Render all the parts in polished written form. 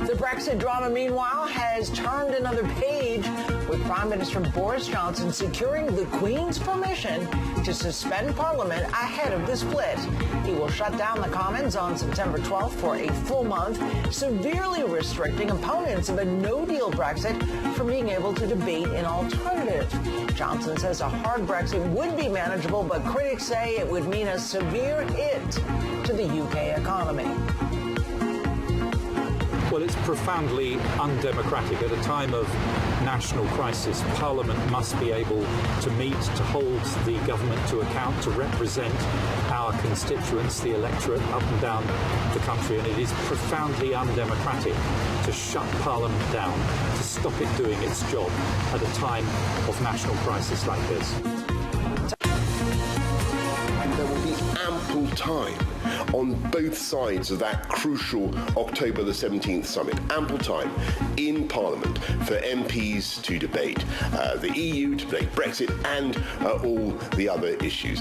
The Brexit drama, meanwhile, has turned another page, with Prime Minister Boris Johnson securing the Queen's permission to suspend Parliament ahead of the split. He will shut down the Commons on September 12th for a full month, severely restricting opponents of a no-deal Brexit from being able to debate an alternative. Johnson says a hard Brexit would be manageable, but critics say it would mean a severe hit to the UK economy. Well, it's profoundly undemocratic. At a time of national crisis, Parliament must be able to meet, to hold the government to account, to represent our constituents, the electorate up and down the country, and it is profoundly undemocratic to shut Parliament down, to stop it doing its job at a time of national crisis like this. There will be ample time on both sides of that crucial October the 17th summit, ample time in Parliament for MPs to debate the EU, to debate Brexit and all the other issues.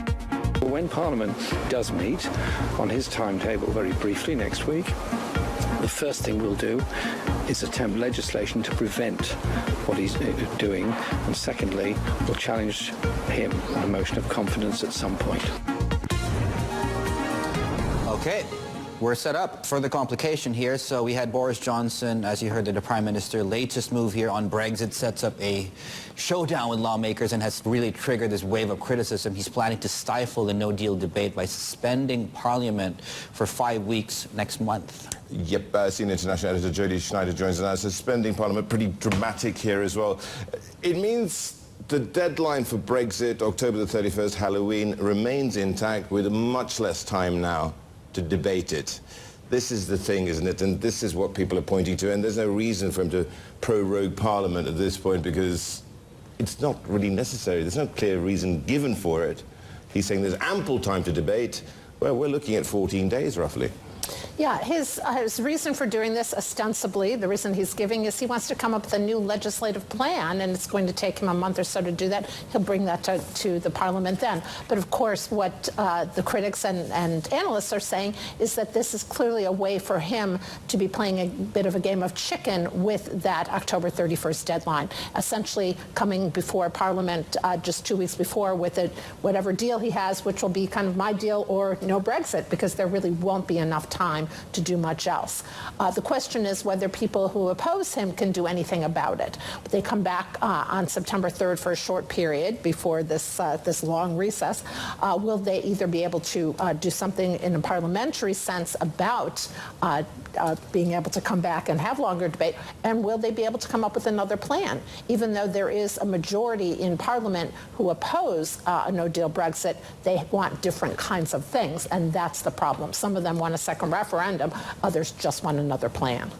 When Parliament does meet on his timetable very briefly next week, the first thing we'll do is attempt legislation to prevent what he's doing, and secondly, we'll challenge him on a motion of confidence at some point. Okay, we're set up for the complication here. So we had Boris Johnson, as you heard, the Prime Minister, latest move here on Brexit sets up a showdown with lawmakers and has really triggered this wave of criticism. He's planning to stifle the no-deal debate by suspending Parliament for 5 weeks next month. Yep, senior international editor Jody Schneider joins us now. Suspending Parliament, pretty dramatic here as well. It means the deadline for Brexit, October the 31st, Halloween, remains intact with much less time now to debate it. This is the thing, isn't it? And this is what people are pointing to. And there's no reason for him to prorogue Parliament at this point because it's not really necessary. There's no clear reason given for it. He's saying there's ample time to debate. Well, we're looking at 14 days, roughly. Yeah, his reason for doing this, ostensibly, the reason he's giving is he wants to come up with a new legislative plan, and it's going to take him a month or so to do that. He'll bring that to the Parliament then. But of course, what the critics and analysts are saying is that this is clearly a way for him to be playing a bit of a game of chicken with that October 31st deadline, essentially coming before Parliament just 2 weeks before with whatever deal he has, which will be kind of my deal or no Brexit, because there really won't be enough time to do much else. The question is whether people who oppose him can do anything about it. They come back on September 3rd for a short period before this long recess. Will they either be able to do something in a parliamentary sense about being able to come back and have longer debate, and will they be able to come up with another plan? Even though there is a majority in Parliament who oppose a no-deal Brexit, they want different kinds of things, and that's the problem. Some of them want a second referendum, others just want another plan.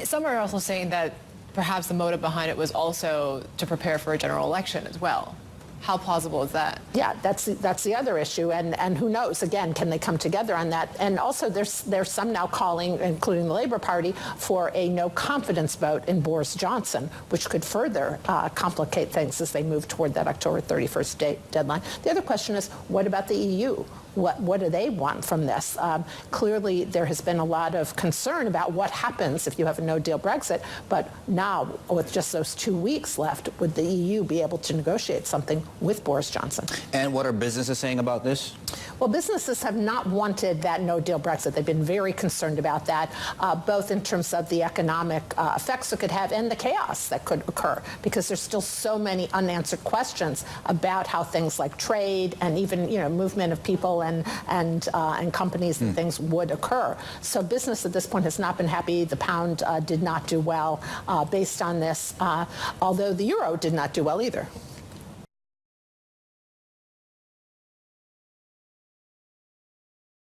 Some are also saying that perhaps the motive behind it was also to prepare for a general election as well. How plausible is that? Yeah, that's the other issue, and who knows? Again, can they come together on that? And also, there's some now calling, including the Labour Party, for a no confidence vote in Boris Johnson, which could further complicate things as they move toward that October 31st deadline. The other question is, what about the EU? What do they want from this? Clearly, there has been a lot of concern about what happens if you have a no-deal Brexit, but now, with just those 2 weeks left, would the EU be able to negotiate something with Boris Johnson? And what are businesses saying about this? Well, businesses have not wanted that no-deal Brexit. They've been very concerned about that, both in terms of the economic effects it could have and the chaos that could occur, because there's still so many unanswered questions about how things like trade and even, movement of people and companies and things would occur. So business at this point has not been happy. The pound did not do well based on this, although the euro did not do well either.